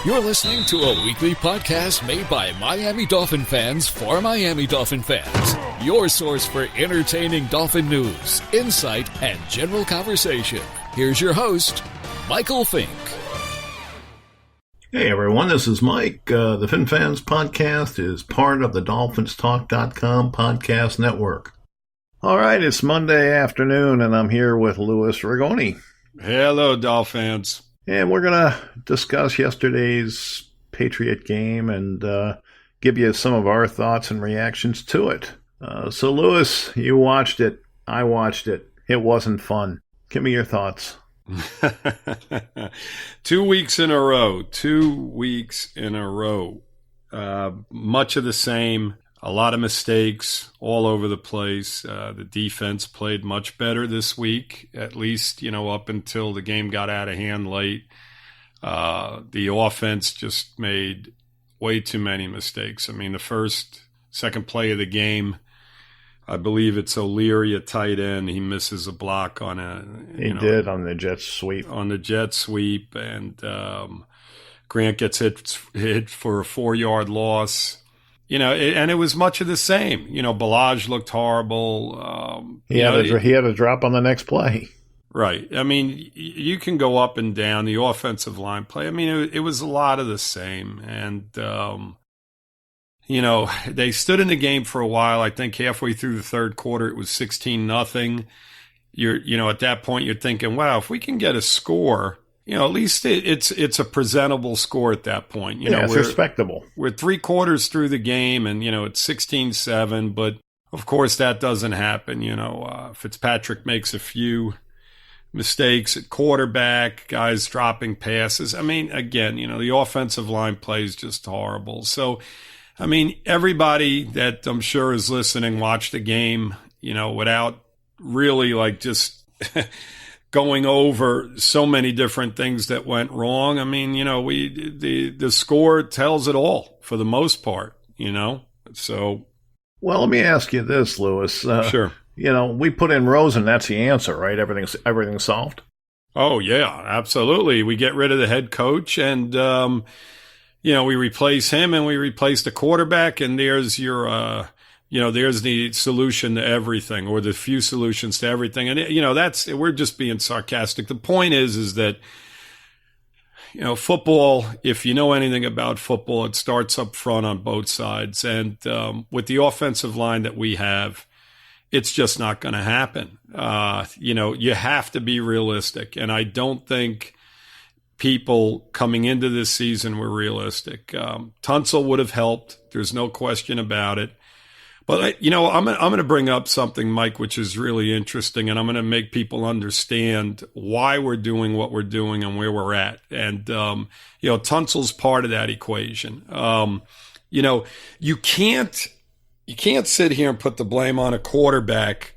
You're listening to a weekly podcast made by Miami Dolphin fans for Miami Dolphin fans. Your source for entertaining Dolphin news, insight, and general conversation. Here's your host, Michael Fink. Hey everyone, this is Mike. The Finfans podcast is part of the DolphinsTalk.com podcast network. All right, it's Monday afternoon, and I'm here with Louis Rigoni. Hello, Dolphins. And we're going to discuss yesterday's Patriot game and give you some of our thoughts and reactions to it. So, Louis, you watched it. I watched it. It wasn't fun. Give me your thoughts. 2 weeks in a row. 2 weeks in a row. Much of the same. A lot of mistakes all over the place. The defense played much better this week, at least, up until the game got out of hand late. The offense just made way too many mistakes. I mean, the second play of the game, I believe it's O'Leary, a tight end. He misses a block on did on the jet sweep. On the jet sweep, and Grant gets hit for a 4-yard loss. And it was much of the same. Ballage looked horrible. He had a drop on the next play. Right. I mean, you can go up and down the offensive line play. I mean, it was a lot of the same. And, they stood in the game for a while. I think halfway through the third quarter, it was 16-0. At that point, you're thinking, wow, if we can get a score, at least it's a presentable score at that point. It's respectable. We're 3 quarters through the game, and it's 16-7. But of course, that doesn't happen. Fitzpatrick makes a few mistakes at quarterback, guys dropping passes. I mean, again, the offensive line play is just horrible. So, I mean, everybody that I'm sure is listening watched the game, without really just going over so many different things that went wrong. I mean, the score tells it all for the most part, So, well, let me ask you this, Louis. Sure. We put in Rosen. That's the answer, right? Everything's solved. Oh yeah, absolutely. We get rid of the head coach, and we replace him, and we replace the quarterback, and there's your there's the solution to everything, or the few solutions to everything. And, we're just being sarcastic. The point is that, football, if you know anything about football, it starts up front on both sides. And with the offensive line that we have, it's just not going to happen. You have to be realistic. And I don't think people coming into this season were realistic. Tunsil would have helped. There's no question about it. But, I'm going to bring up something, Mike, which is really interesting, and I'm going to make people understand why we're doing what we're doing and where we're at. And, Tunsil's part of that equation. You can't sit here and put the blame on a quarterback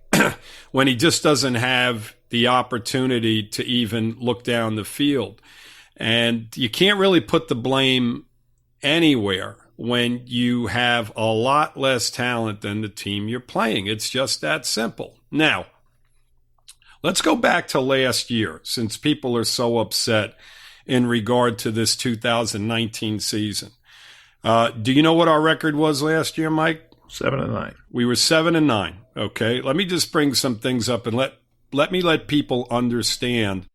when he just doesn't have the opportunity to even look down the field. And you can't really put the blame anywhere when you have a lot less talent than the team you're playing. It's just that simple. Now, let's go back to last year, since people are so upset in regard to this 2019 season. Do you know what our record was last year, Mike? 7-9. We were 7-9. Okay. Let me just bring some things up and let people understand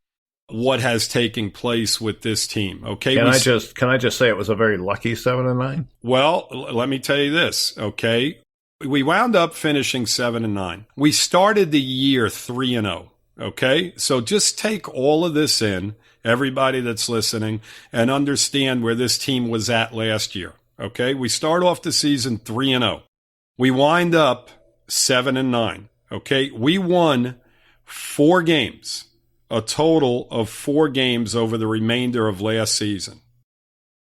what has taken place with this team. Okay. Can I just say it was a very lucky 7-9? Well, let me tell you this. Okay. We wound up finishing 7-9. We started the year 3-0. Okay. So just take all of this in, everybody that's listening, and understand where this team was at last year. Okay. We start off the season 3-0. We wind up 7-9. Okay. We won 4 games. A total of 4 games over the remainder of last season.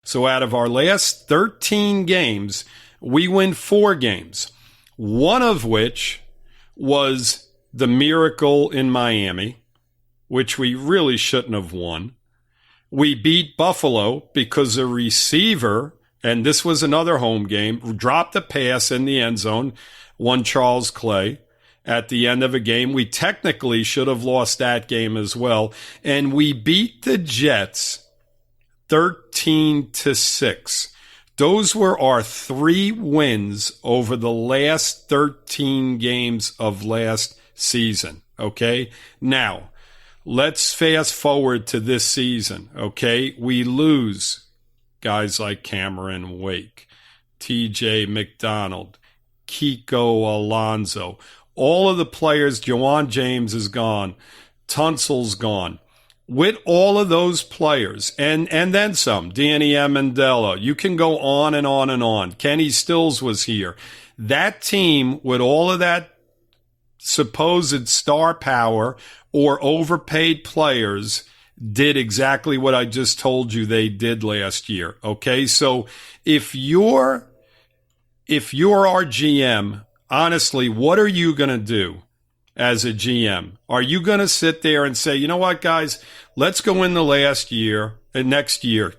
So out of our last 13 games, we win 4 games, one of which was the miracle in Miami, which we really shouldn't have won. We beat Buffalo because a receiver, and this was another home game, dropped a pass in the end zone, one Charles Clay. At the end of a game, we technically should have lost that game as well. And we beat the Jets 13-6. Those were our 3 wins over the last 13 games of last season. Okay. Now, let's fast forward to this season. Okay. We lose guys like Cameron Wake, TJ McDonald, Kiko Alonso, all of the players. Jawan James is gone. Tunsil's gone. With all of those players, and then some, Danny Amendola, you can go on and on and on. Kenny Stills was here. That team, with all of that supposed star power or overpaid players, did exactly what I just told you they did last year. Okay, so if you're our GM, honestly, what are you going to do? As a GM, are you going to sit there and say, you know what, guys, let's go in the next year.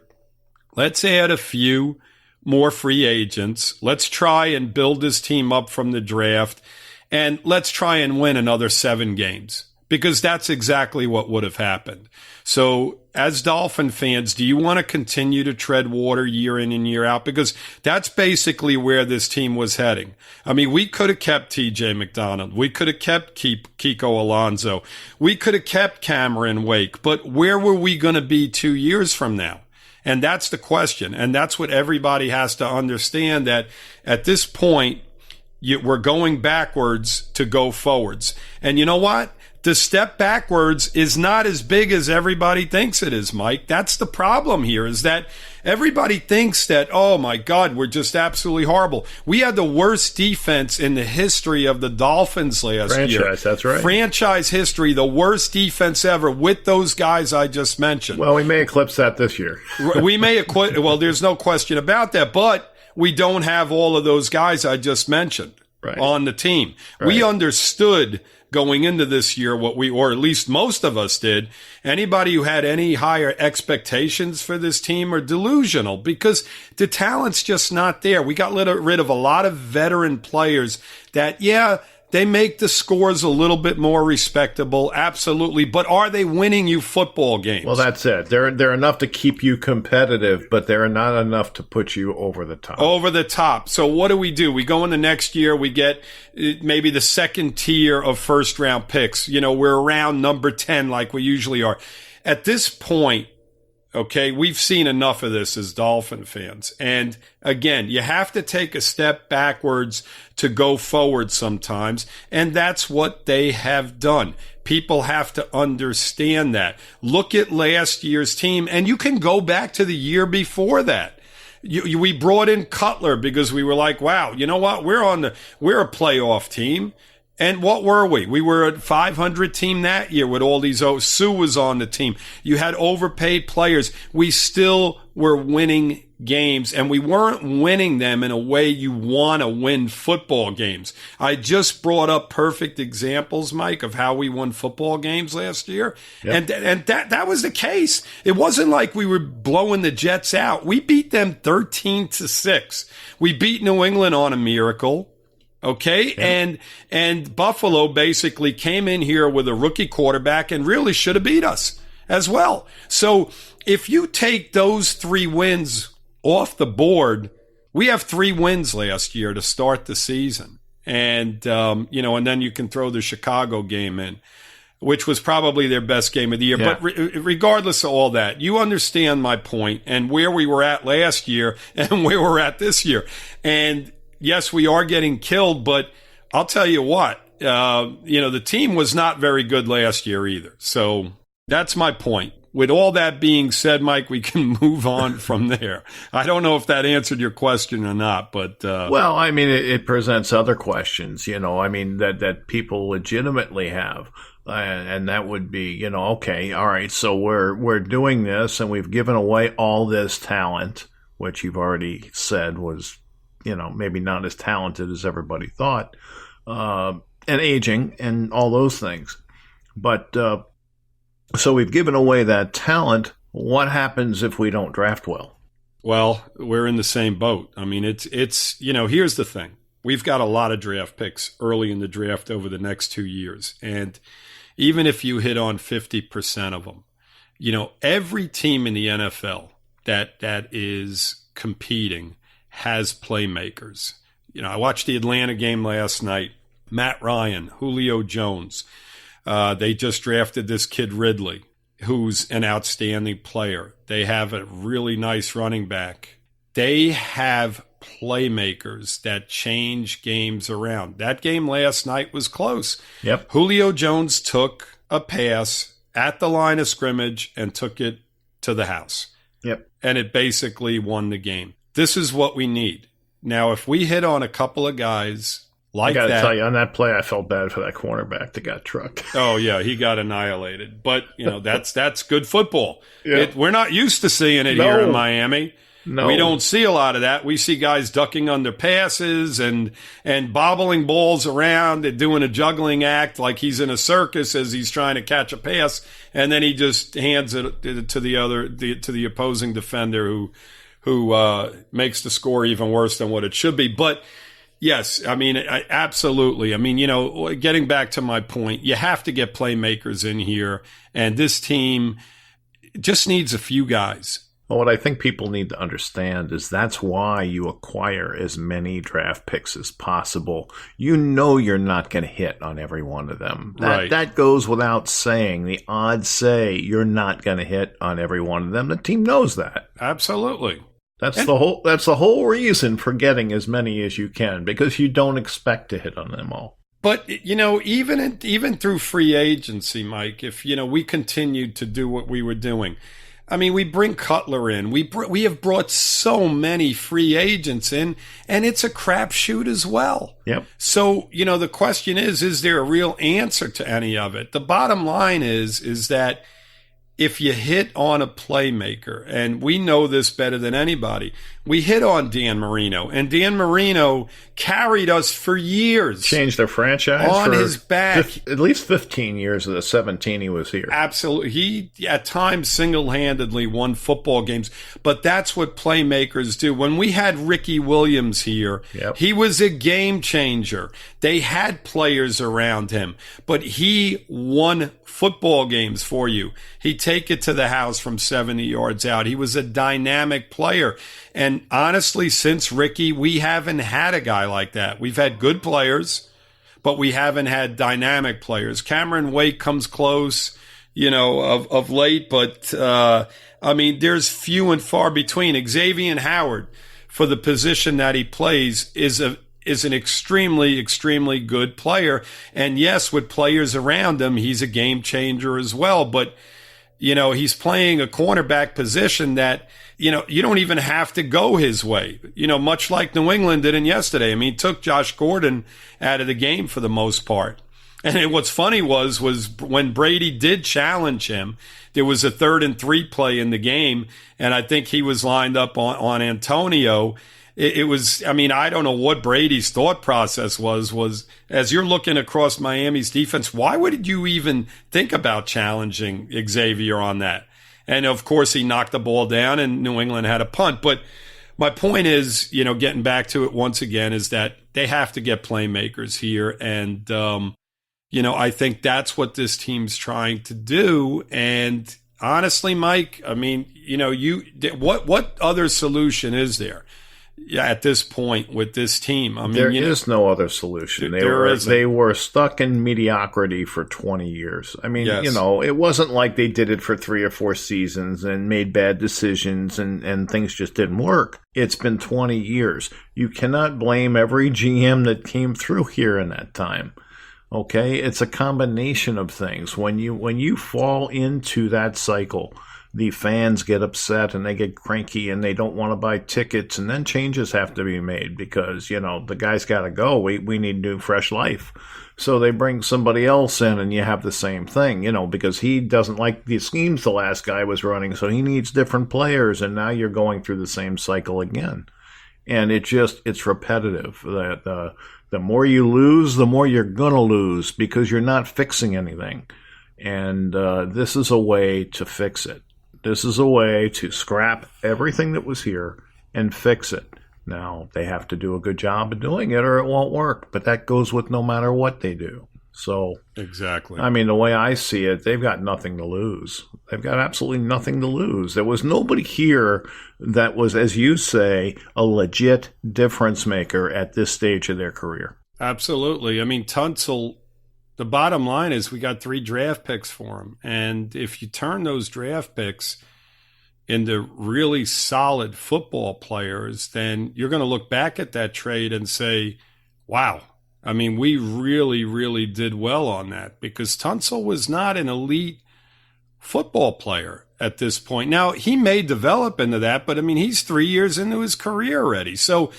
Let's add a few more free agents. Let's try and build this team up from the draft, and let's try and win another 7 games, because that's exactly what would have happened. So as Dolphin fans, do you want to continue to tread water year in and year out? Because that's basically where this team was heading. I mean, we could have kept TJ McDonald. We could have kept Kiko Alonso. We could have kept Cameron Wake. But where were we going to be 2 years from now? And that's the question. And that's what everybody has to understand, that at this point, we're going backwards to go forwards. And you know what? The step backwards is not as big as everybody thinks it is, Mike. That's the problem here, is that everybody thinks that, oh my God, we're just absolutely horrible. We had the worst defense in the history of the Dolphins last year. Franchise, that's right. Franchise history, the worst defense ever with those guys I just mentioned. Well, we may eclipse that this year. Well, there's no question about that, but we don't have all of those guys I just mentioned on the team. Right. We understood going into this year or at least most of us did. Anybody who had any higher expectations for this team are delusional, because the talent's just not there. We got rid of a lot of veteran players that, they make the scores a little bit more respectable, absolutely. But are they winning you football games? Well, that's it. They're enough to keep you competitive, but they're not enough to put you over the top. Over the top. So what do? We go in the next year, we get maybe the second tier of first-round picks. We're around number 10 like we usually are. At this point, okay, we've seen enough of this as Dolphin fans. And again, you have to take a step backwards to go forward sometimes. And that's what they have done. People have to understand that. Look at last year's team, and you can go back to the year before that. We brought in Cutler because we were like, wow, you know what? We're a playoff team. And what were we? We were a 500 team that year with all these. Sue was on the team. You had overpaid players. We still were winning games, and we weren't winning them in a way you want to win football games. I just brought up perfect examples, Mike, of how we won football games last year. Yep. And that was the case. It wasn't like we were blowing the Jets out. We beat them 13-6. We beat New England on a miracle. Okay. Yeah. And Buffalo basically came in here with a rookie quarterback and really should have beat us as well. So if you take those 3 wins off the board, we have 3 wins last year to start the season. And, and then you can throw the Chicago game in, which was probably their best game of the year. Yeah. But regardless of all that, you understand my point and where we were at last year and where we're at this year. And yes, we are getting killed, but I'll tell you what, the team was not very good last year either. So that's my point. With all that being said, Mike, we can move on from there. I don't know if that answered your question or not, but well, I mean, it presents other questions, that people legitimately have. And that would be, okay, all right, so we're doing this and we've given away all this talent, which you've already said was, maybe not as talented as everybody thought, and aging and all those things. But so we've given away that talent. What happens if we don't draft well? Well, we're in the same boat. I mean, it's here's the thing. We've got a lot of draft picks early in the draft over the next 2 years. And even if you hit on 50% of them, every team in the NFL that is competing has playmakers. I watched the Atlanta game last night. Matt Ryan, Julio Jones. They just drafted this kid Ridley, who's an outstanding player. They have a really nice running back. They have playmakers that change games around. That game last night was close. Yep. Julio Jones took a pass at the line of scrimmage and took it to the house. Yep. And it basically won the game. This is what we need. Now, if we hit on a couple of guys like that. I got to tell you, on that play, I felt bad for that cornerback that got trucked. Oh, yeah, he got annihilated. But, that's good football. Yeah. We're not used to seeing it here in Miami. No. We don't see a lot of that. We see guys ducking under passes and bobbling balls around and doing a juggling act like he's in a circus as he's trying to catch a pass, and then he just hands it to the opposing defender who makes the score even worse than what it should be. But yes, absolutely. Getting back to my point, you have to get playmakers in here, and this team just needs a few guys. Well, what I think people need to understand is that's why you acquire as many draft picks as possible. You're not going to hit on every one of them. That goes without saying. The odds say you're not going to hit on every one of them. The team knows that. Absolutely. That's the whole reason for getting as many as you can, because you don't expect to hit on them all. But, even through free agency, Mike, if, we continued to do what we were doing, we bring Cutler in. We have brought so many free agents in, and it's a crapshoot as well. Yep. So, the question is there a real answer to any of it? The bottom line is that if you hit on a playmaker, and we know this better than anybody, we hit on Dan Marino, and Dan Marino carried us for years. Changed their franchise on his back. At least 15 years of the 17 he was here. Absolutely. He, at times, single-handedly won football games, but that's what playmakers do. When we had Ricky Williams here, yep, he was a game changer. They had players around him, but he won football games for you. He'd take it to the house from 70 yards out. He was a dynamic player. And honestly, since Ricky, we haven't had a guy like that. We've had good players, but we haven't had dynamic players. Cameron Wake comes close, of late, but there's few and far between. Xavier Howard, for the position that he plays, is an extremely, extremely good player. And yes, with players around him, he's a game changer as well. But, he's playing a cornerback position that, you don't even have to go his way, much like New England did in yesterday. He took Josh Gordon out of the game for the most part. And what's funny was when Brady did challenge him, there was a 3rd and 3 play in the game, and I think he was lined up on Antonio. It was, I don't know what Brady's thought process was as you're looking across Miami's defense, why would you even think about challenging Xavier on that? And, of course, he knocked the ball down and New England had a punt. But my point is, getting back to it once again, is that they have to get playmakers here. And, I think that's what this team's trying to do. And honestly, Mike, what other solution is there? At this point with this team, there is no other solution. They were stuck in mediocrity for 20 years. Yes. It wasn't like they did it for 3 or 4 seasons and made bad decisions and things just didn't work. It's been 20 years. You cannot blame every GM that came through here in that time. Okay, it's a combination of things. When you fall into that cycle, the fans get upset and they get cranky and they don't want to buy tickets, and then changes have to be made because, the guy's got to go. We need new, fresh life. So they bring somebody else in and you have the same thing, because he doesn't like the schemes the last guy was running, so he needs different players, and now you're going through the same cycle again. And it's repetitive. The more you lose, the more you're going to lose because you're not fixing anything. And this is a way to fix it. This is a way to scrap everything that was here and fix it. Now, they have to do a good job of doing it or it won't work, but that goes with no matter what they do. So, exactly. I mean, the way I see it, they've got nothing to lose. They've got absolutely nothing to lose. There was nobody here that was, as you say, a legit difference maker at this stage of their career. Absolutely. I mean, Tunsil, the bottom line is we got 3 draft picks for him. And if you turn those draft picks into really solid football players, then you're going to look back at that trade and say, wow, I mean, we really, really did well on that, because Tunsil was not an elite football player at this point. Now, he may develop into that, but I mean, he's 3 years into his career already. So,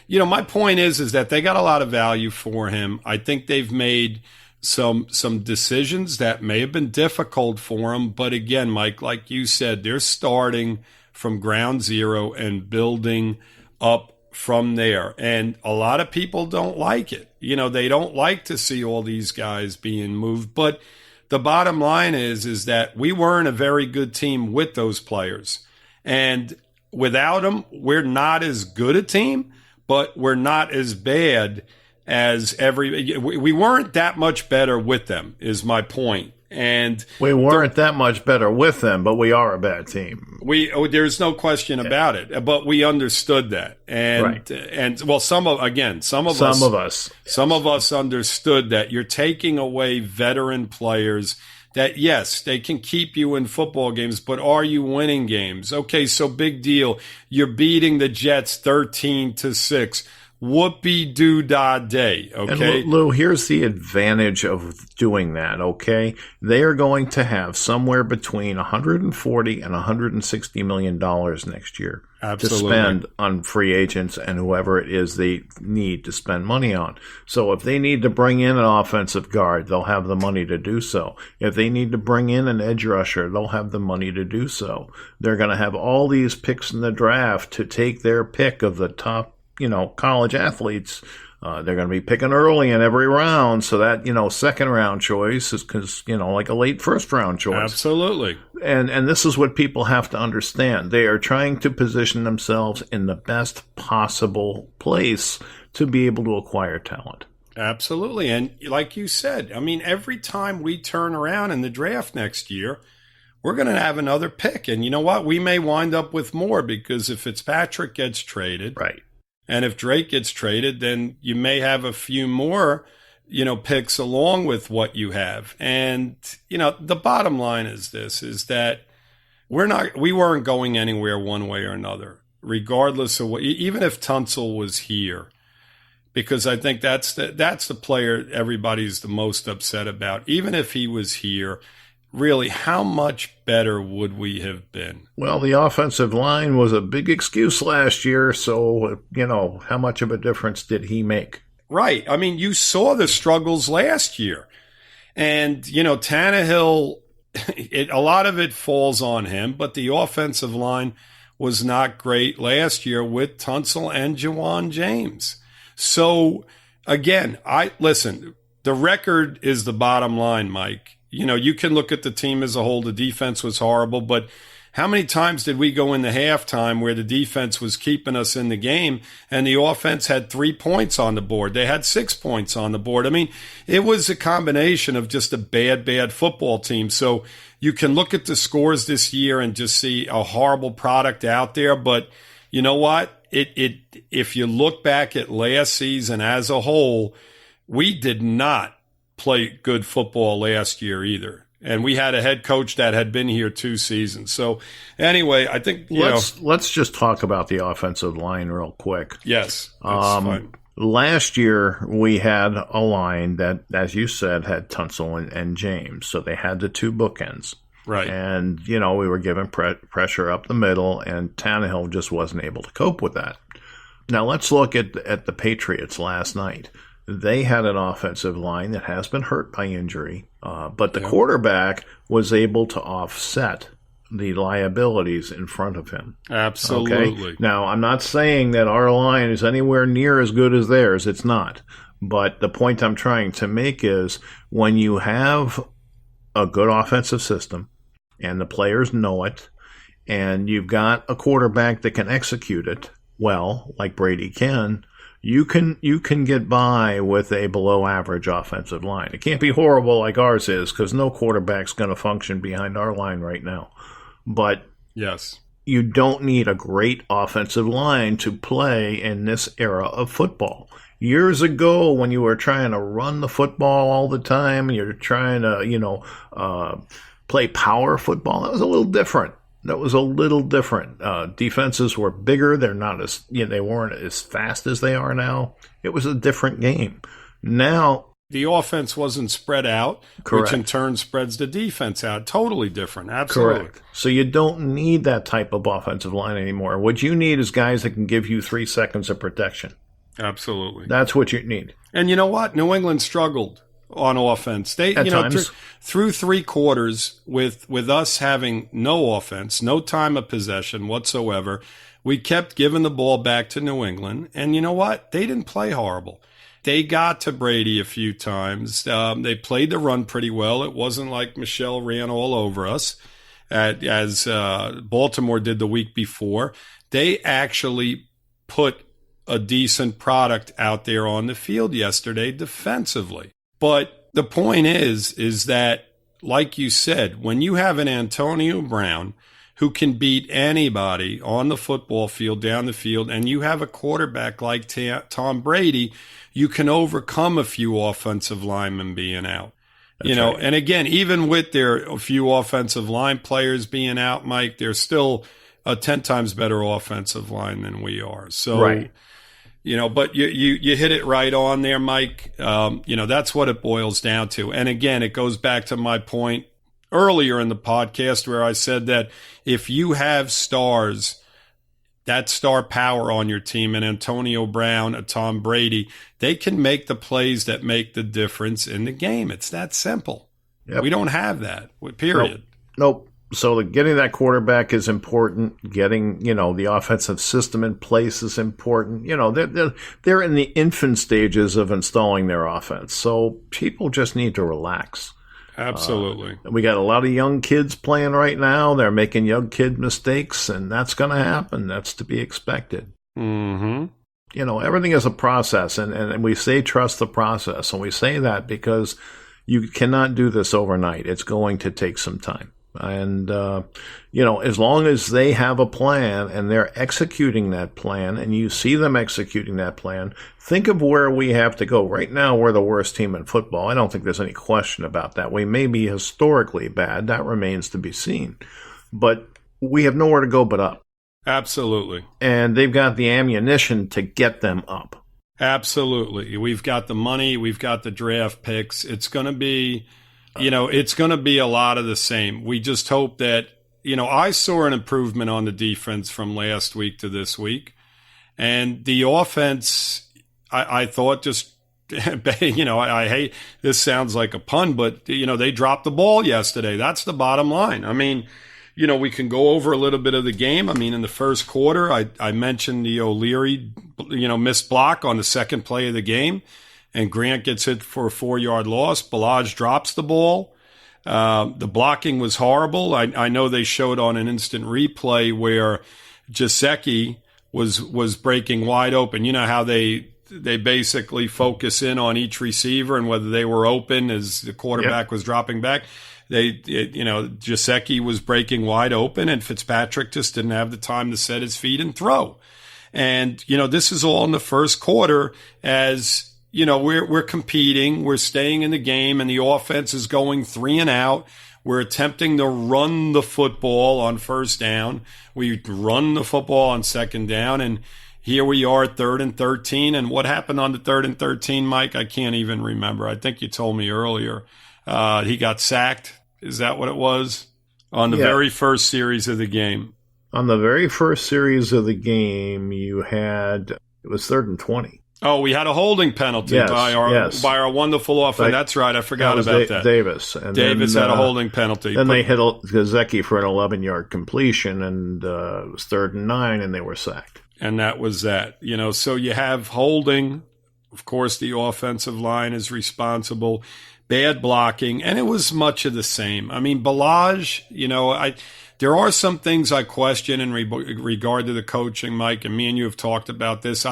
my point is that they got a lot of value for him. I think they've made some decisions that may have been difficult for him. But again, Mike, like you said, they're starting from ground zero and building up from there. And a lot of people don't like it. They don't like to see all these guys being moved. But the bottom line is that we weren't a very good team with those players. And without them, we're not as good a team, but we're not as bad as we weren't that much better with them, is my point. And we weren't that much better with them, but we are a bad team. There's no question about it. But we understood that, and well, some of us understood that you're taking away veteran players. That yes, they can keep you in football games, but are you winning games? Okay, so big deal. You're beating the Jets 13-6. Whoopie-doo-dah-day, okay? And Lou, here's the advantage of doing that, okay? They are going to have somewhere between $140 and $160 million next year to spend on free agents and whoever it is they need to spend money on. So if they need to bring in an offensive guard, they'll have the money to do so. If they need to bring in an edge rusher, they'll have the money to do so. They're going to have all these picks in the draft to take their pick of the top college athletes. They're going to be picking early in every round, so that, second round choice is like a late first round choice. Absolutely. And this is what people have to understand. They are trying to position themselves in the best possible place to be able to acquire talent. Absolutely. And like you said, I mean, every time we turn around in the draft next year, we're going to have another pick. And you know what? We may wind up with more, because if Patrick gets traded, right, and if Drake gets traded, then you may have a few more, picks along with what you have. And, the bottom line is that we weren't going anywhere one way or another, regardless of what, even if Tunsil was here, because I think that's the player everybody's the most upset about. Even if he was here, really, how much better would we have been? Well, the offensive line was a big excuse last year, so, how much of a difference did he make? Right. I mean, you saw the struggles last year. And, Tannehill, a lot of it falls on him, but the offensive line was not great last year with Tunsil and Jawan James. So, again, the record is the bottom line, Mike. You can look at the team as a whole. The defense was horrible, but how many times did we go into halftime where the defense was keeping us in the game and the offense had 3 points on the board? They had 6 points on the board. I mean, it was a combination of just a bad football team. So you can look at the scores this year and just see a horrible product out there. But you know what? If you look back at last season as a whole, we did not play good football last year either. And we had a head coach that had been here 2 seasons. So anyway, I think let's just talk about the offensive line real quick. Yes. That's fine. Last year we had a line that, as you said, had Tunsil and James. So they had the 2 bookends. Right. And, we were given pressure up the middle, and Tannehill just wasn't able to cope with that. Now let's look at the Patriots last night. They had an offensive line that has been hurt by injury, but the quarterback was able to offset the liabilities in front of him. Absolutely. Okay? Now, I'm not saying that our line is anywhere near as good as theirs. It's not. But the point I'm trying to make is when you have a good offensive system and the players know it, and you've got a quarterback that can execute it well, like Brady can, you can get by with a below average offensive line. It can't be horrible like ours is, because no quarterback's going to function behind our line right now. But yes, you don't need a great offensive line to play in this era of football. Years ago, when you were trying to run the football all the time, and you're trying to, play power football, that was a little different. Defenses were bigger. They weren't as fast as they are now. It was a different game. Now, the offense wasn't spread out, correct, which in turn spreads the defense out. Totally different. Absolutely. Correct. So you don't need that type of offensive line anymore. What you need is guys that can give you 3 seconds of protection. Absolutely. That's what you need. And you know what? New England struggled on offense. They, At times. Through 3 quarters with us having no offense, no time of possession whatsoever, we kept giving the ball back to New England. And you know what? They didn't play horrible. They got to Brady a few times. They played the run pretty well. It wasn't like Michelle ran all over us, as Baltimore did the week before. They actually put a decent product out there on the field yesterday defensively. But the point is that, like you said, when you have an Antonio Brown who can beat anybody on the football field, down the field, and you have a quarterback like Tom Brady, you can overcome a few offensive linemen being out. That's right. And again, even with their few offensive line players being out, Mike, they're still a 10 times better offensive line than we are. So, right. But you hit it right on there, Mike. That's what it boils down to. And again, it goes back to my point earlier in the podcast where I said that if you have stars, that star power on your team, and Antonio Brown, a Tom Brady, they can make the plays that make the difference in the game. It's that simple. Yep. We don't have that, period. Nope. So getting that quarterback is important. Getting, the offensive system in place is important. They're in the infant stages of installing their offense. So people just need to relax. Absolutely. We got a lot of young kids playing right now. They're making young kid mistakes, and that's going to happen. That's to be expected. Mm-hmm. Everything is a process, and we say trust the process. And we say that because you cannot do this overnight. It's going to take some time. And, as long as they have a plan and they're executing that plan and you see them executing that plan, think of where we have to go. Right now, we're the worst team in football. I don't think there's any question about that. We may be historically bad. That remains to be seen. But we have nowhere to go but up. Absolutely. And they've got the ammunition to get them up. Absolutely. We've got the money. We've got the draft picks. It's going to be... it's going to be a lot of the same. We just hope that, I saw an improvement on the defense from last week to this week. And the offense, I thought just, I hate, this sounds like a pun, but, they dropped the ball yesterday. That's the bottom line. I mean, we can go over a little bit of the game. I mean, in the first quarter, I mentioned the O'Leary, missed block on the second play of the game. And Grant gets hit for a 4-yard loss. Ballage drops the ball. The blocking was horrible. I know they showed on an instant replay where Gesicki was breaking wide open. You know how they basically focus in on each receiver and whether they were open as the quarterback was dropping back. Gesicki was breaking wide open, and Fitzpatrick just didn't have the time to set his feet and throw. And, this is all in the first quarter as we're competing, we're staying in the game, and the offense is going 3 and out. We're attempting to run the football on first down. We run the football on second down, and here we are at 3rd and 13. And what happened on the 3rd and 13, Mike? I can't even remember. I think you told me earlier. He got sacked. Is that what it was? On the very first series of the game. On the very first series of the game, it was 3rd and 20. Oh, we had a holding penalty by our wonderful offense. That's right. I forgot about that. Davis. And Davis had a holding penalty. Then they hit Gesicki for an 11-yard completion, and it was 3rd and 9, and they were sacked. And that was that. So you have holding. Of course, the offensive line is responsible. Bad blocking, and it was much of the same. I mean, Ballage, there are some things I question in regard to the coaching, Mike, and me and you have talked about this.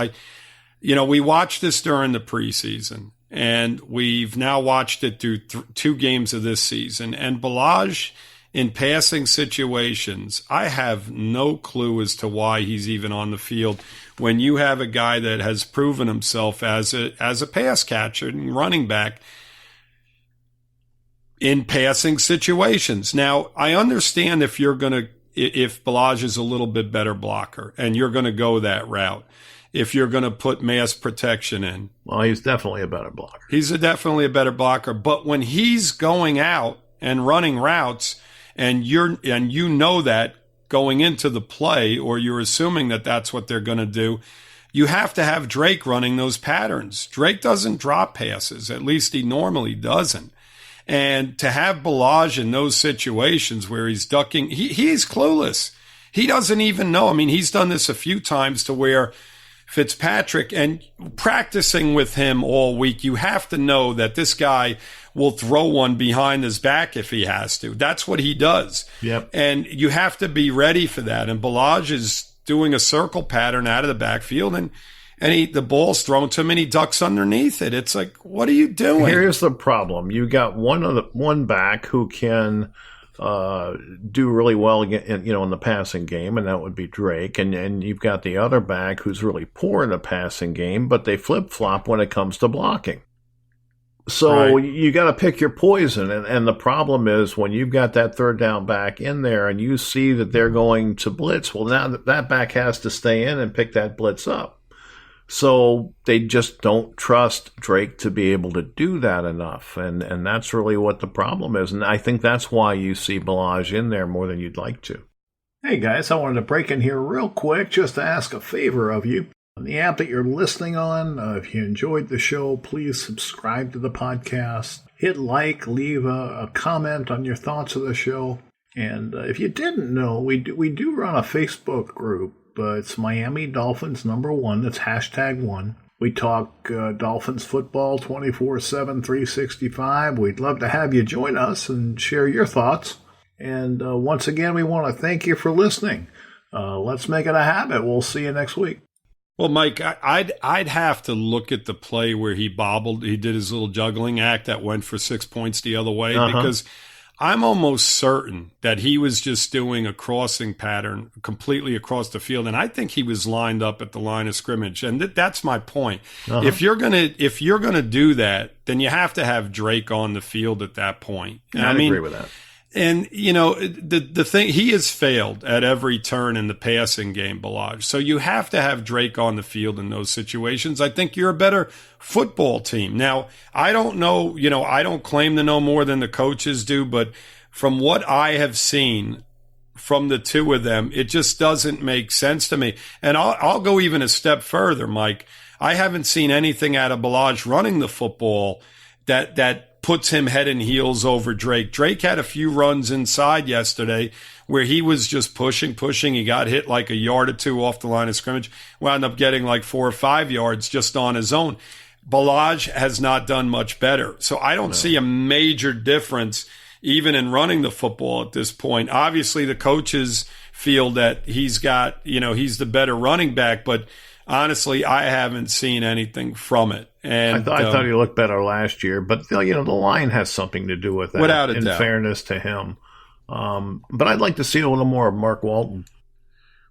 we watched this during the preseason, and we've now watched it through 2 games of this season. And Ballage, in passing situations, I have no clue as to why he's even on the field when you have a guy that has proven himself as a pass catcher and running back in passing situations. Now, I understand if Ballage is a little bit better blocker and you're going to go that route. If you're going to put mass protection in. Well, he's definitely a better blocker. He's definitely a better blocker. But when he's going out and running routes, and you know that going into the play, or you're assuming that that's what they're going to do, you have to have Drake running those patterns. Drake doesn't drop passes. At least he normally doesn't. And to have Ballage in those situations where he's ducking, he's clueless. He doesn't even know. I mean, he's done this a few times to where Fitzpatrick, and practicing with him all week, you have to know that this guy will throw one behind his back if he has to. That's what he does. Yep. And you have to be ready for that. And Ballage is doing a circle pattern out of the backfield, and the ball's thrown to him and he ducks underneath it. It's like, what are you doing? Here's the problem. You got one back who can do really well in the passing game, and that would be Drake. And you've got the other back who's really poor in the passing game, but they flip-flop when it comes to blocking. So Right. You got to pick your poison. And the problem is when you've got that third down back in there and you see that they're going to blitz, well, now that back has to stay in and pick that blitz up. So they just don't trust Drake to be able to do that enough. And that's really what the problem is. And I think that's why you see Ballage in there more than you'd like to. Hey guys, I wanted to break in here real quick just to ask a favor of you. On the app that you're listening on, if you enjoyed the show, please subscribe to the podcast. Hit like, leave a comment on your thoughts of the show. And if you didn't know, we do run a Facebook group. It's Miami Dolphins #1. That's #1. We talk Dolphins football 24/7, 365. We'd love to have you join us and share your thoughts. And once again, we want to thank you for listening. Let's make it a habit. We'll see you next week. Well, Mike, I'd have to look at the play where he bobbled. He did his little juggling act that went for 6 points the other way, because I'm almost certain that he was just doing a crossing pattern completely across the field, and I think he was lined up at the line of scrimmage. And that's my point. If you're gonna do that, then you have to have Drake on the field at that point. I agree with that. And, the thing, he has failed at every turn in the passing game, Ballage. So you have to have Drake on the field in those situations. I think you're a better football team. Now, I don't know, I don't claim to know more than the coaches do, but from what I have seen from the two of them, it just doesn't make sense to me. And I'll go even a step further, Mike. I haven't seen anything out of Ballage running the football that puts him head and heels over Drake. Drake had a few runs inside yesterday where he was just pushing. He got hit like a yard or two off the line of scrimmage, wound up getting like 4 or 5 yards just on his own. Ballage has not done much better. So I don't see a major difference even in running the football at this point. Obviously, the coaches feel that he's got, he's the better running back, but honestly, I haven't seen anything from it. And I thought he looked better last year, but the line has something to do with that. Without a doubt. In fairness to him, but I'd like to see a little more of Mark Walton.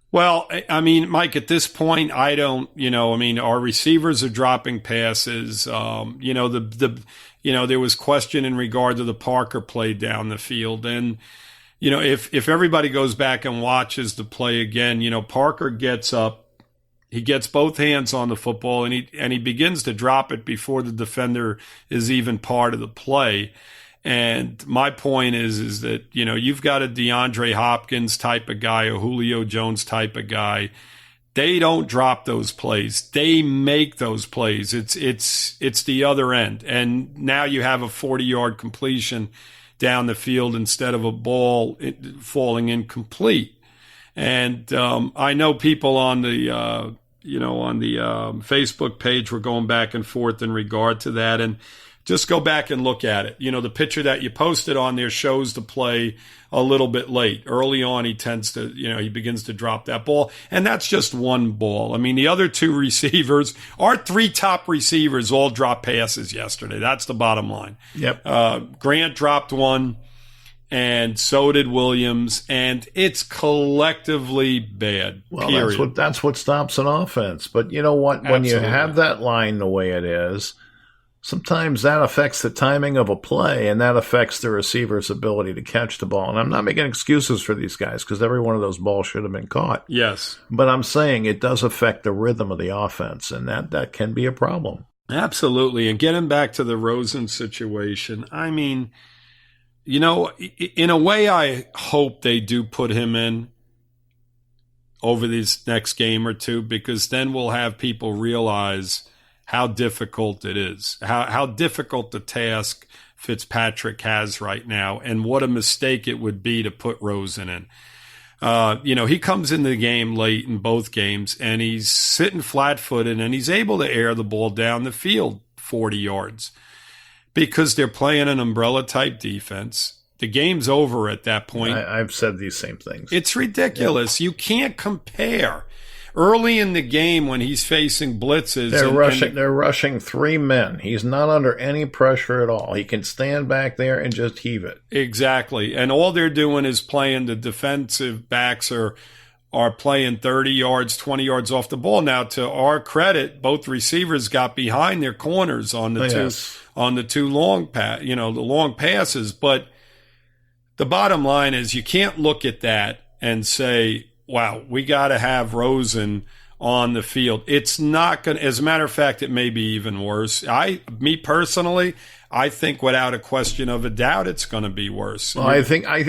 Well, I mean, Mike, at this point, I don't. Our receivers are dropping passes. There was question in regard to the Parker play down the field, and if everybody goes back and watches the play again, Parker gets up. He gets both hands on the football and he begins to drop it before the defender is even part of the play. And my point is that, you've got a DeAndre Hopkins type of guy, a Julio Jones type of guy. They don't drop those plays. They make those plays. It's the other end. And now you have a 40-yard completion down the field instead of a ball falling incomplete. And I know people on the Facebook page were going back and forth in regard to that. And Just go back and look at it. The picture that you posted on there shows the play a little bit late. Early on, he tends to, he begins to drop that ball. And that's just one ball. I mean, the other two receivers, our three top receivers all dropped passes yesterday. That's the bottom line. Yep. Grant dropped one, and so did Williams. And it's collectively bad. Well, period. that's what stops an offense. But you know what? When Absolutely. you have that line the way it is, sometimes that affects the timing of a play, and that affects the receiver's ability to catch the ball. And I'm not making excuses for these guys because every one of those balls should have been caught. Yes. But I'm saying it does affect the rhythm of the offense, and that can be a problem. Absolutely. And getting back to the Rosen situation, I mean, in a way, I hope they do put him in over this next game or two, because then we'll have people realize how difficult it is, how difficult the task Fitzpatrick has right now, and what a mistake it would be to put Rosen in. He comes in the game late in both games, and he's sitting flat-footed, and he's able to air the ball down the field 40 yards because they're playing an umbrella-type defense. The game's over at that point. I've said these same things. It's ridiculous. Yeah. You can't compare. Early in the game when he's facing blitzes. They're rushing three men. He's not under any pressure at all. He can stand back there and just heave it. Exactly. And all they're doing is playing, the defensive backs are playing 30 yards, 20 yards off the ball. Now, to our credit, both receivers got behind their corners on the two long the long passes. But the bottom line is you can't look at that and say, wow, we got to have Rosen on the field. It's not going to, as a matter of fact, it may be even worse. Me personally, I think without a question of a doubt, it's going to be worse. Well, I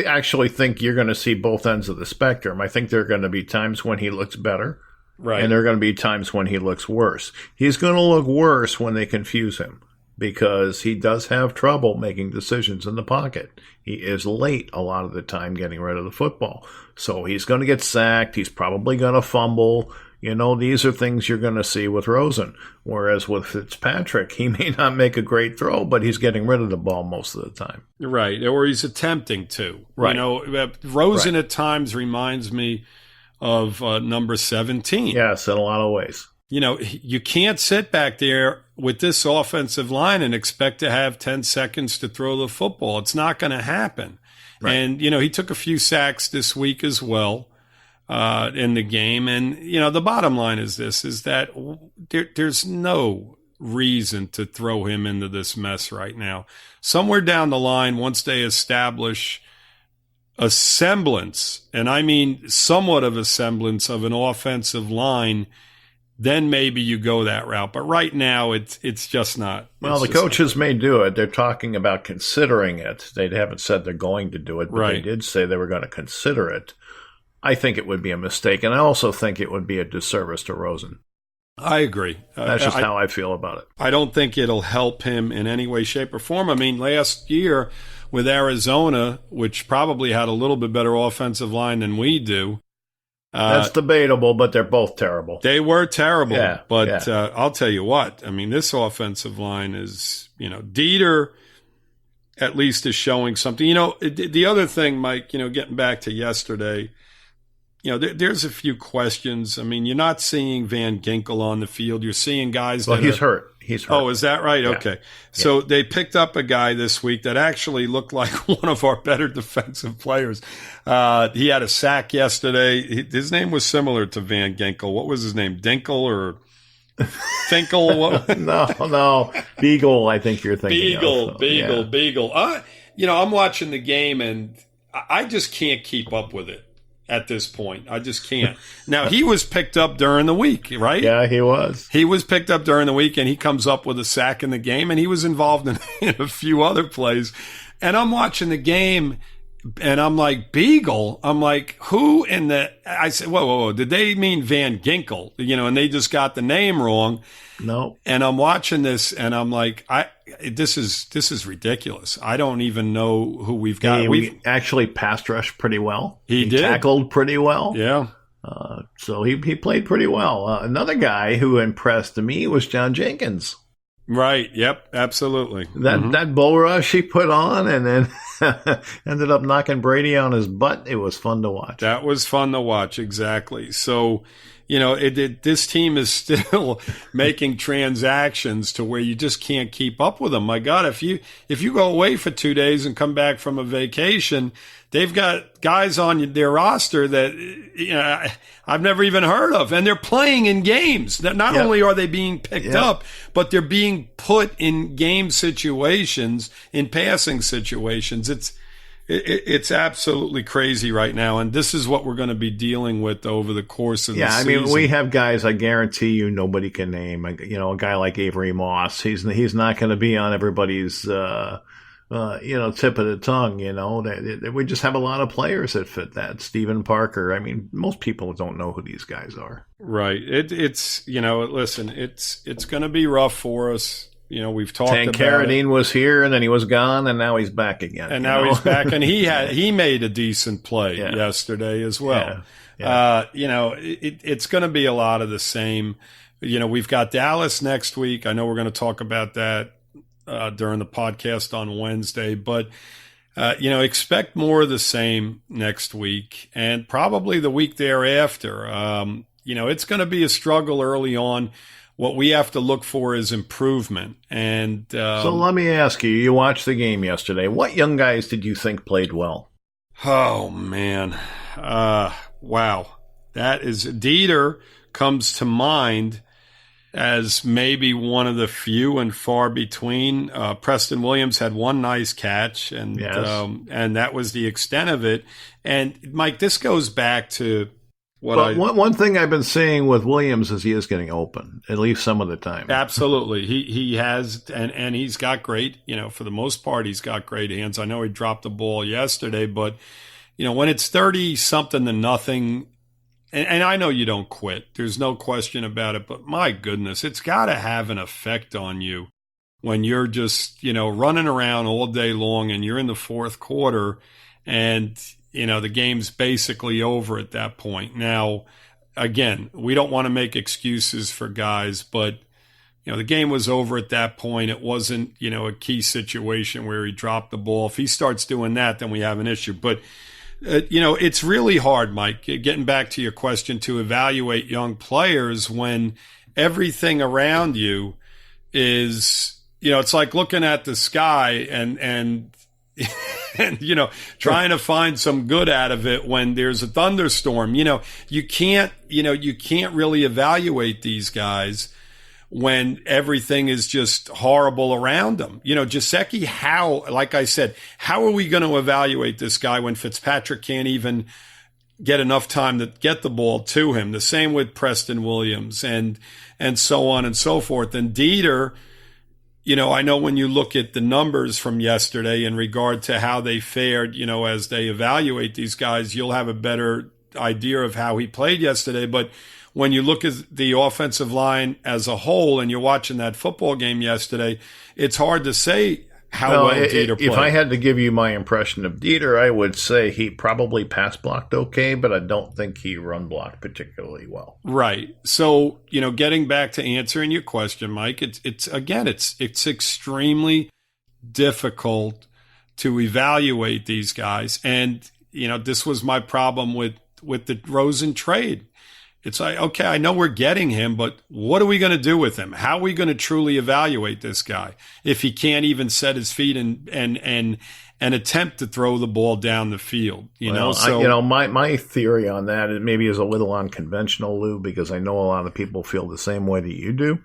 actually think you're going to see both ends of the spectrum. I think there are going to be times when he looks better. Right. And there are going to be times when he looks worse. He's going to look worse when they confuse him, because he does have trouble making decisions in the pocket. He is late a lot of the time getting rid of the football. So he's going to get sacked. He's probably going to fumble. These are things you're going to see with Rosen. Whereas with Fitzpatrick, he may not make a great throw, but he's getting rid of the ball most of the time. Right. Or he's attempting to. Right. Rosen at times reminds me of number 17. Yes, in a lot of ways. You can't sit back there with this offensive line and expect to have 10 seconds to throw the football. It's not going to happen. Right. And, he took a few sacks this week as well in the game. And, the bottom line is this, is that there's no reason to throw him into this mess right now. Somewhere down the line, once they establish a semblance, and I mean somewhat of a semblance of an offensive line, then maybe you go that route. But right now, it's just not. Well, the coaches may do it. They're talking about considering it. They haven't said they're going to do it, but right. They did say they were going to consider it. I think it would be a mistake, and I also think it would be a disservice to Rosen. I agree. That's just how I feel about it. I don't think it'll help him in any way, shape, or form. I mean, last year with Arizona, which probably had a little bit better offensive line than we do, that's debatable, but they're both terrible. They were terrible, but yeah. I'll tell you what. I mean, this offensive line is, Dieter at least is showing something. The other thing, Mike, getting back to yesterday, there's a few questions. I mean, you're not seeing Van Ginkel on the field. You're seeing guys that he's hurt. He's hurt. Oh, is that right? Yeah. Okay. So they picked up a guy this week that actually looked like one of our better defensive players. He had a sack yesterday. His name was similar to Van Ginkel. What was his name? Dinkle or Finkel? What? No. Beagle, I think you're thinking of. Beagle. I'm watching the game, and I just can't keep up with it. At this point, I just can't. Now, he was picked up during the week, right? Yeah, he was. He was picked up during the week, and he comes up with a sack in the game, and he was involved in a few other plays. And I'm watching the game, and I'm like, Beagle? I'm like, who in the – I said, whoa. Did they mean Van Ginkel? And they just got the name wrong. No. And I'm watching this, and I'm like, this is ridiculous. I don't even know who we've got. We actually pass rushed pretty well. He did. Tackled pretty well. Yeah. So he played pretty well. Another guy who impressed me was John Jenkins. Right. Yep. Absolutely. That bull rush he put on and then ended up knocking Brady on his butt. It was fun to watch. That was fun to watch. Exactly. So, this team is still making transactions to where you just can't keep up with them. My God, if you go away for 2 days and come back from a vacation, they've got guys on their roster that I've never even heard of, and they're playing in games. Not only are they being picked up, but they're being put in game situations, in passing situations. It's absolutely crazy right now, and this is what we're going to be dealing with over the course of the season. Yeah, I mean, we have guys I guarantee you nobody can name. A guy like Avery Moss. He's not going to be on everybody's tip of the tongue. We just have a lot of players that fit that. Stephen Parker. I mean, most people don't know who these guys are. Right. Listen, it's going to be rough for us. We've talked Tank about Carradine was here, and then he was gone, and now he's back again. And now he's back, and he made a decent play yesterday as well. It's going to be a lot of the same. We've got Dallas next week. I know we're going to talk about that during the podcast on Wednesday, but expect more of the same next week, and probably the week thereafter. It's going to be a struggle early on. What we have to look for is improvement. And so let me ask you, you watched the game yesterday. What young guys did you think played well? Oh, man. Wow. That is, Dieter comes to mind as maybe one of the few and far between. Preston Williams had one nice catch, and that was the extent of it. And, Mike, this goes back to one thing I've been seeing with Williams is he is getting open, at least some of the time. Absolutely. He has, and he's got great, for the most part, he's got great hands. I know he dropped the ball yesterday, but, when it's 30-something to nothing, and I know you don't quit. There's no question about it, but my goodness, it's got to have an effect on you when you're just, running around all day long and you're in the fourth quarter and the game's basically over at that point. Now, again, we don't want to make excuses for guys, but, the game was over at that point. It wasn't, a key situation where he dropped the ball. If he starts doing that, then we have an issue. But, it's really hard, Mike, getting back to your question, to evaluate young players when everything around you is, it's like looking at the sky and and trying to find some good out of it when there's a thunderstorm. You can't really evaluate these guys when everything is just horrible around them. Gesicki, like I said, how are we going to evaluate this guy when Fitzpatrick can't even get enough time to get the ball to him? The same with Preston Williams and so on and so forth. And Dieter, I know when you look at the numbers from yesterday in regard to how they fared, as they evaluate these guys, you'll have a better idea of how he played yesterday. But when you look at the offensive line as a whole and you're watching that football game yesterday, it's hard to say how well Dieter played. If I had to give you my impression of Dieter, I would say he probably pass blocked okay, but I don't think he run blocked particularly well. Right. So, getting back to answering your question, Mike, it's extremely difficult to evaluate these guys. And, this was my problem with the Rosen trade. It's like, okay, I know we're getting him, but what are we going to do with him? How are we going to truly evaluate this guy if he can't even set his feet and attempt to throw the ball down the field? My theory on that maybe is a little unconventional, Lou, because I know a lot of people feel the same way that you do.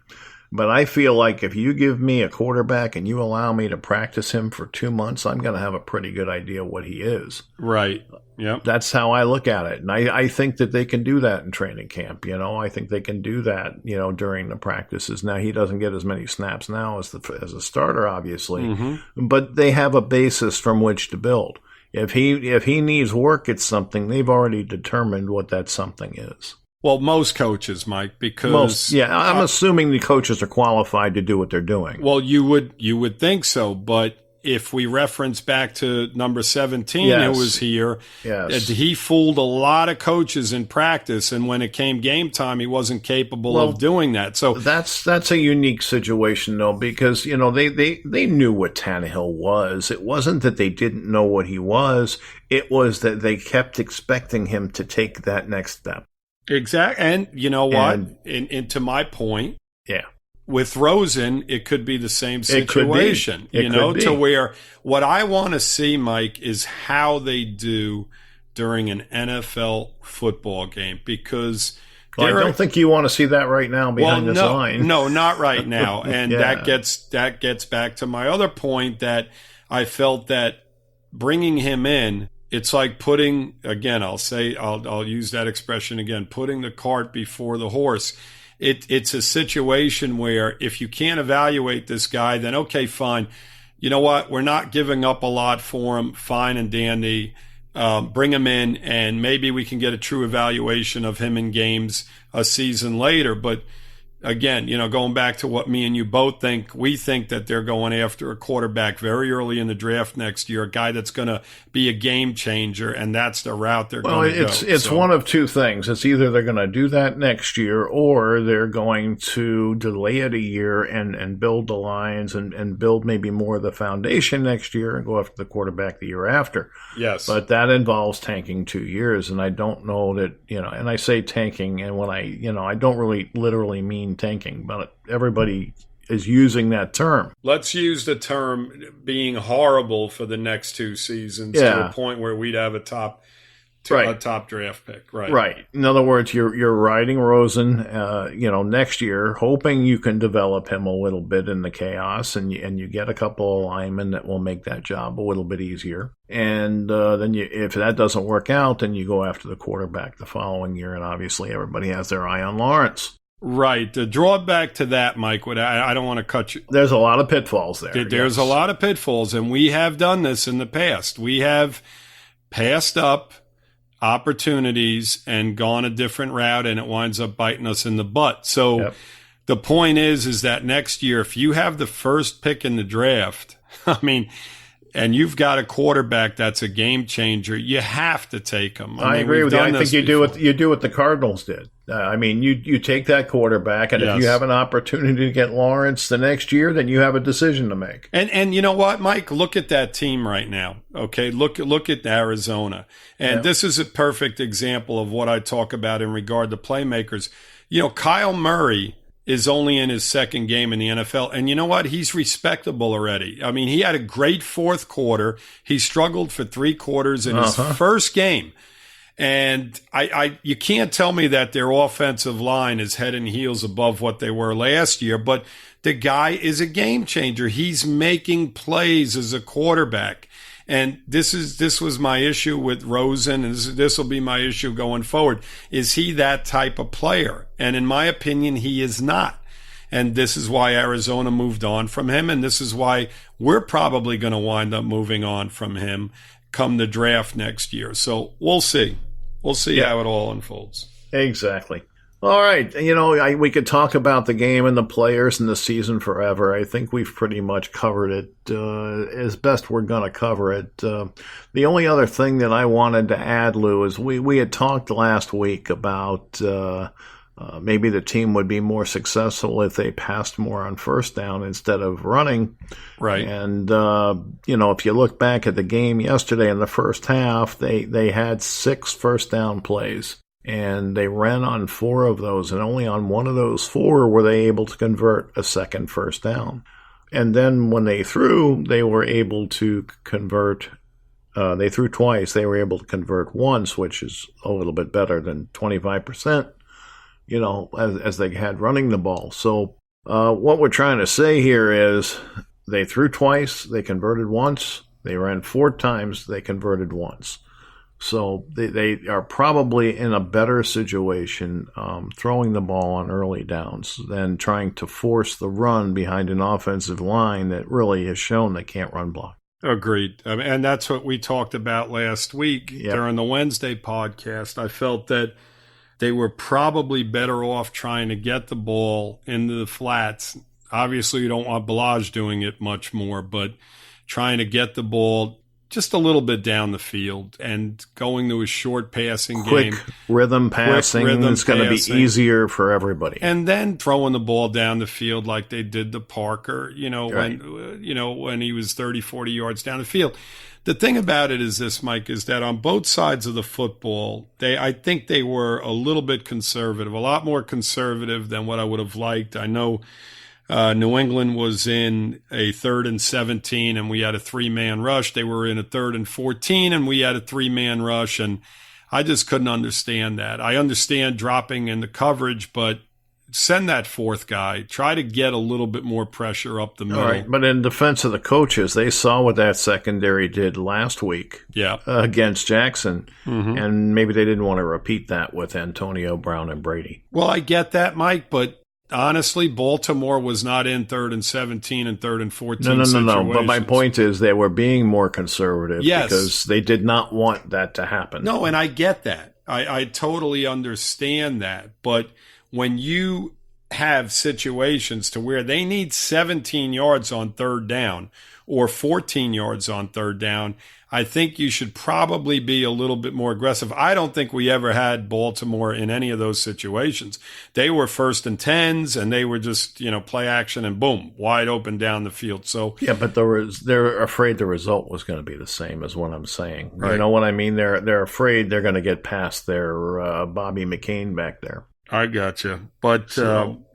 But I feel like if you give me a quarterback and you allow me to practice him for 2 months, I'm going to have a pretty good idea what he is. Right. Yeah. That's how I look at it. And I think that they can do that in training camp. I think they can do that, during the practices. Now, he doesn't get as many snaps now as a starter, obviously, but they have a basis from which to build. If he needs work at something, they've already determined what that something is. Well, most coaches, Mike, because I'm assuming the coaches are qualified to do what they're doing. Well, you would think so, but if we reference back to number 17 Yes. who was here, Yes. he fooled a lot of coaches in practice, and when it came game time, he wasn't capable of doing that. So that's a unique situation, though, because they knew what Tannehill was. It wasn't that they didn't know what he was. It was that they kept expecting him to take that next step. Exactly, and you know what? And to my point, yeah. With Rosen, it could be the same situation, to where what I want to see, Mike, is how they do during an NFL football game, because I don't think you want to see that right now behind this line. No, not right now. And that gets back to my other point, that I felt that bringing him in, it's like putting, again, I'll use that expression again, putting the cart before the horse. It's a situation where if you can't evaluate this guy, then okay, fine. You know what? We're not giving up a lot for him. Fine and dandy. Bring him in, and maybe we can get a true evaluation of him in games a season later. But again, going back to what me and you both think, we think that they're going after a quarterback very early in the draft next year, a guy that's going to be a game changer, and that's the route they're going to go. It's one of two things. It's either they're going to do that next year, or they're going to delay it a year and build the lines and build maybe more of the foundation next year and go after the quarterback the year after. Yes. But that involves tanking 2 years, and I don't know that, and I say tanking, and when I don't really literally mean tanking, but everybody is using that term. Let's use the term being horrible for the next 2 seasons to a point where we'd have a top draft pick. Right. In other words, you're riding Rosen, next year, hoping you can develop him a little bit in the chaos, and you get a couple of linemen that will make that job a little bit easier. And then if that doesn't work out, then you go after the quarterback the following year, and obviously everybody has their eye on Lawrence. Right. The drawback to that, Mike, I don't want to cut you. There's a lot of pitfalls there. There's a lot of pitfalls, and we have done this in the past. We have passed up opportunities and gone a different route, and it winds up biting us in the butt. So the point is that next year, if you have the first pick in the draft, and you've got a quarterback that's a game changer, you have to take him. I agree with you. I think you do what the Cardinals did. You take that quarterback, and if you have an opportunity to get Lawrence the next year, then you have a decision to make. And you know what, Mike? Look at that team right now. Okay, look at Arizona, and this is a perfect example of what I talk about in regard to playmakers. Kyle Murray is only in his second game in the NFL. And you know what? He's respectable already. He had a great fourth quarter. He struggled for 3 quarters in his first game. And you can't tell me that their offensive line is head and heels above what they were last year, but the guy is a game changer. He's making plays as a quarterback. And this was my issue with Rosen, and this will be my issue going forward. Is he that type of player? And in my opinion, he is not. And this is why Arizona moved on from him, and this is why we're probably going to wind up moving on from him come the draft next year. So we'll see. We'll see how it all unfolds. Exactly. All right. We could talk about the game and the players and the season forever. I think we've pretty much covered it as best we're going to cover it. The only other thing that I wanted to add, Lou, is we had talked last week about maybe the team would be more successful if they passed more on first down instead of running. Right. And, if you look back at the game yesterday in the first half, they had 6 first down plays. And they ran on 4 of those, and only on 1 of those 4 were they able to convert a second first down. And then when they threw, they were able to convert. They threw twice. They were able to convert once, which is a little bit better than 25%, as they had running the ball. So what we're trying to say here is they threw twice, they converted once. They ran 4 times, they converted once. So they are probably in a better situation throwing the ball on early downs than trying to force the run behind an offensive line that really has shown they can't run block. Agreed. And that's what we talked about last week during the Wednesday podcast. I felt that they were probably better off trying to get the ball into the flats. Obviously, you don't want Ballage doing it much more, but trying to get the ball just a little bit down the field and going to a short passing quick game. Rhythm passing is going to be easier for everybody. And then throwing the ball down the field like they did to Parker, when he was 30, 40 yards down the field. The thing about it is this, Mike, is that on both sides of the football, I think they were a little bit conservative, a lot more conservative than what I would have liked. I know New England was in a 3rd and 17, and we had a 3-man rush. They were in a 3rd and 14, and we had a 3-man rush, and I just couldn't understand that. I understand dropping in the coverage, but send that 4th guy. Try to get a little bit more pressure up the middle. All right, but in defense of the coaches, they saw what that secondary did last week against Jackson, and maybe they didn't want to repeat that with Antonio Brown and Brady. Well, I get that, Mike, but honestly, Baltimore was not in 3rd and 17 and 3rd and 14 No. But my point is they were being more conservative because they did not want that to happen. No, and I get that. I totally understand that. But when you have situations to where they need 17 yards on 3rd down or 14 yards on 3rd down, I think you should probably be a little bit more aggressive. I don't think we ever had Baltimore in any of those situations. They were 1st and 10s, and they were just, play action and boom, wide open down the field. So yeah, but they're afraid the result was going to be the same, is what I'm saying. Right. You know what I mean? They're afraid they're going to get past their Bobby McCain back there. I gotcha. But,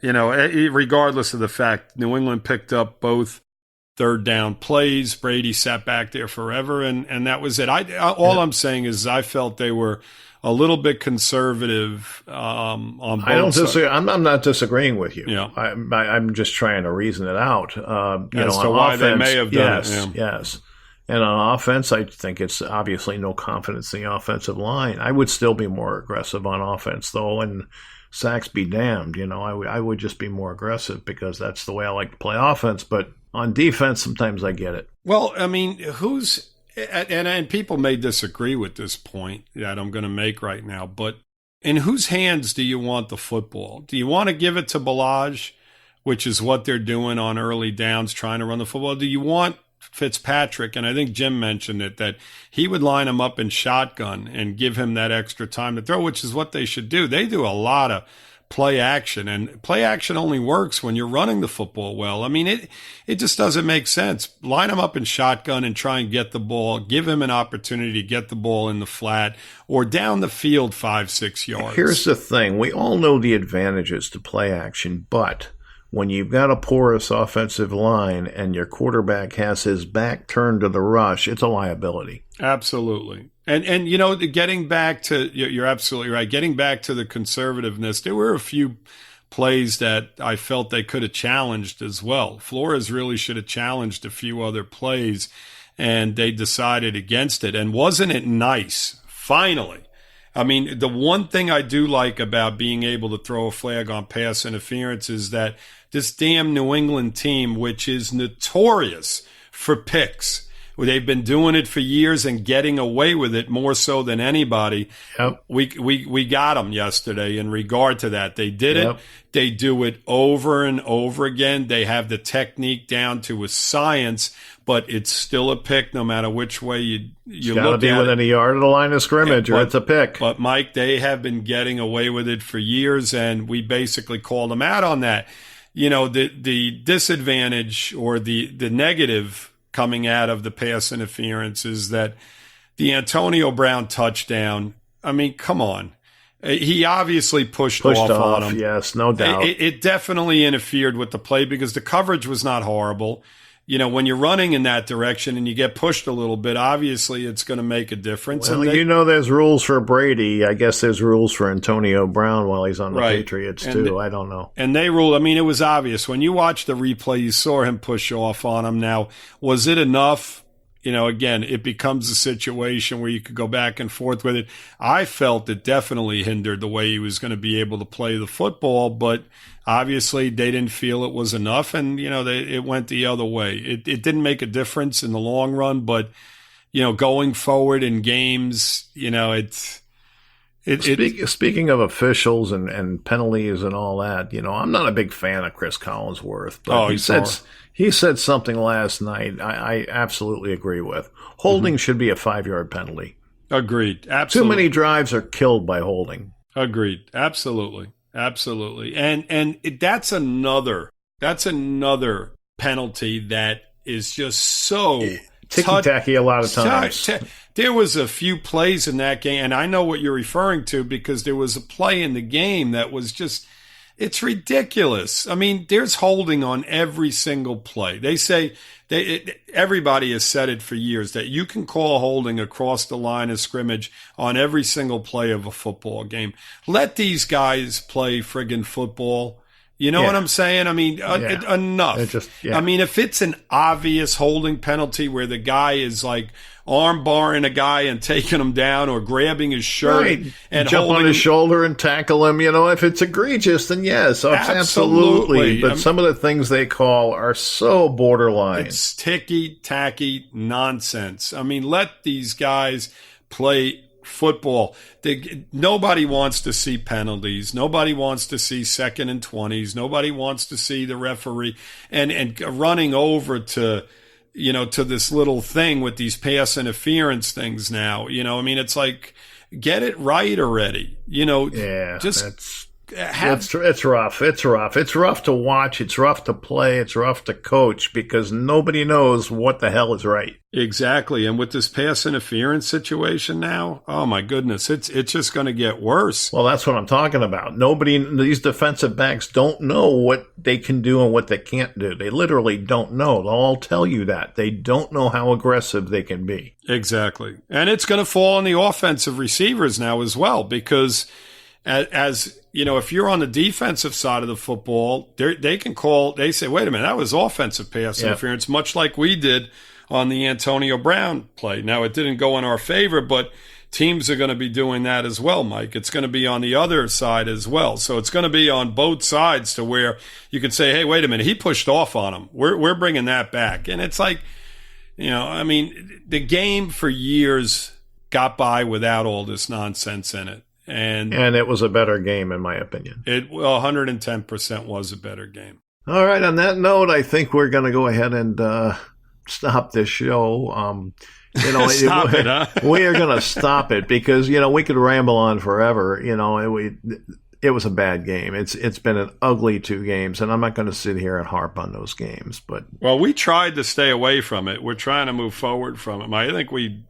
regardless of the fact, New England picked up both 3rd down plays. Brady sat back there forever, and that was it. I'm saying is I felt they were a little bit conservative on both I don't disagree. sides. I'm not disagreeing with you. Yeah. I'm just trying to reason it out. As to why they may have done it. Yes. And on offense, I think it's obviously no confidence in the offensive line. I would still be more aggressive on offense, though, and sacks be damned. I would just be more aggressive because that's the way I like to play offense. But on defense, sometimes I get it. Well, I mean, and people may disagree with this point that I'm going to make right now, but in whose hands do you want the football? Do you want to give it to Ballage, which is what they're doing on early downs, trying to run the football? Do you want Fitzpatrick, and I think Jim mentioned it, that he would line him up in shotgun and give him that extra time to throw, which is what they should do. They do a lot of play action, and play action only works when you're running the football well. I mean, it just doesn't make sense. Line him up in shotgun and try and get the ball. Give him an opportunity to get the ball in the flat or down the field 5-6 yards. Here's the thing. We all know the advantages to play action, but when you've got a porous offensive line and your quarterback has his back turned to the rush, it's a liability. Absolutely. And getting back to, you're absolutely right, getting back to the conservativeness, there were a few plays that I felt they could have challenged as well. Flores really should have challenged a few other plays, and they decided against it. And wasn't it nice, finally? I mean, the one thing I do like about being able to throw a flag on pass interference is that this damn New England team, which is notorious for picks, they've been doing it for years and getting away with it more so than anybody. Yep. We got them yesterday in regard to that. They did it. They do it over and over again. They have the technique down to a science, but it's still a pick no matter which way you look at it. Got to be within a yard of the line of scrimmage, or it's a pick. But, Mike, they have been getting away with it for years, and we basically called them out on that. The disadvantage or the negative coming out of the pass interference is that the Antonio Brown touchdown, I mean, come on. He obviously pushed off on him. Yes, no doubt. It definitely interfered with the play because the coverage was not horrible. When you're running in that direction and you get pushed a little bit, obviously it's going to make a difference. Well, there's rules for Brady. I guess there's rules for Antonio Brown while he's on the Patriots, too. I don't know. And they rule. I mean, it was obvious. When you watch the replay, you saw him push off on him. Now, was it enough? Again, it becomes a situation where you could go back and forth with it. I felt it definitely hindered the way he was going to be able to play the football, but obviously they didn't feel it was enough, and, it went the other way. It didn't make a difference in the long run, but, going forward in games, Speaking of officials and penalties and all that, I'm not a big fan of Chris Collinsworth, but he said something last night I absolutely agree with. Holding should be a 5-yard penalty. Agreed. Absolutely. Too many drives are killed by holding. Agreed. Absolutely. And that's another penalty that is just so ticky-tacky a lot of times. There was a few plays in that game, and I know what you're referring to because there was a play in the game that was just, it's ridiculous. I mean, there's holding on every single play. They say, everybody has said it for years, that you can call holding across the line of scrimmage on every single play of a football game. Let these guys play friggin' football. You know what I'm saying? I mean, enough. I mean, if it's an obvious holding penalty where the guy is like arm barring a guy and taking him down or grabbing his shirt and jump on his shoulder and tackle him, if it's egregious, then yes, absolutely. But some of the things they call are so borderline. It's ticky-tacky nonsense. I mean, let these guys play football. Nobody wants to see penalties. Nobody wants to see 2nd and 20s. Nobody wants to see the referee and running over to this little thing with these pass interference things now. I mean, it's like, get it right already. It's rough. It's rough. It's rough to watch. It's rough to play. It's rough to coach because nobody knows what the hell is right. Exactly. And with this pass interference situation now, oh my goodness, it's just going to get worse. Well, that's what I'm talking about. These defensive backs don't know what they can do and what they can't do. They literally don't know. They'll all tell you that. They don't know how aggressive they can be. Exactly. And it's going to fall on the offensive receivers now as well because as if you're on the defensive side of the football, they say, wait a minute, that was offensive pass interference, much like we did on the Antonio Brown play. Now, it didn't go in our favor, but teams are going to be doing that as well, Mike. It's going to be on the other side as well. So it's going to be on both sides to where you can say, hey, wait a minute, he pushed off on him. We're bringing that back. And it's like, I mean, the game for years got by without all this nonsense in it. And it was a better game, in my opinion. It 110% was a better game. All right. On that note, I think we're going to go ahead and stop this show. Stop it, huh? We are going to stop it because we could ramble on forever. It was a bad game. It's been an ugly 2 games, and I'm not going to sit here and harp on those games. But we tried to stay away from it. We're trying to move forward from it. I think we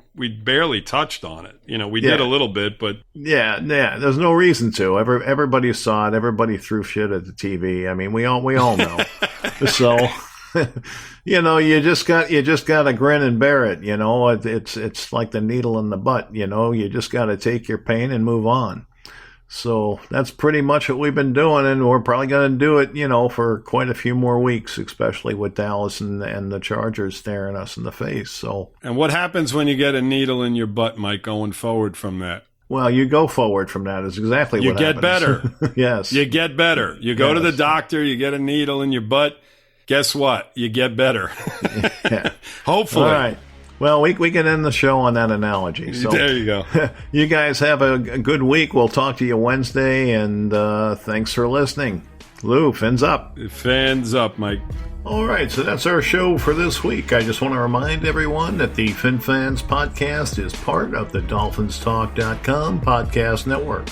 barely touched on it. We did a little bit, but yeah. There's no reason to. Everybody saw it. Everybody threw shit at the TV. I mean, we all know. So. You just got to grin and bear it. It's like the needle in the butt. You just got to take your pain and move on. So that's pretty much what we've been doing, and we're probably going to do it, for quite a few more weeks, especially with Dallas and the Chargers staring us in the face. So. And what happens when you get a needle in your butt, Mike, going forward from that? Well, you go forward from that is exactly what happens. You get better. Yes. You get better. You go to the doctor, you get a needle in your butt. Guess what? You get better. Yeah. Hopefully. All right. Well, we can end the show on that analogy. So there you go. You guys have a good week. We'll talk to you Wednesday, and thanks for listening. Lou, fins up. Fins up, Mike. All right, so that's our show for this week. I just want to remind everyone that the Finfans podcast is part of the DolphinsTalk.com podcast network.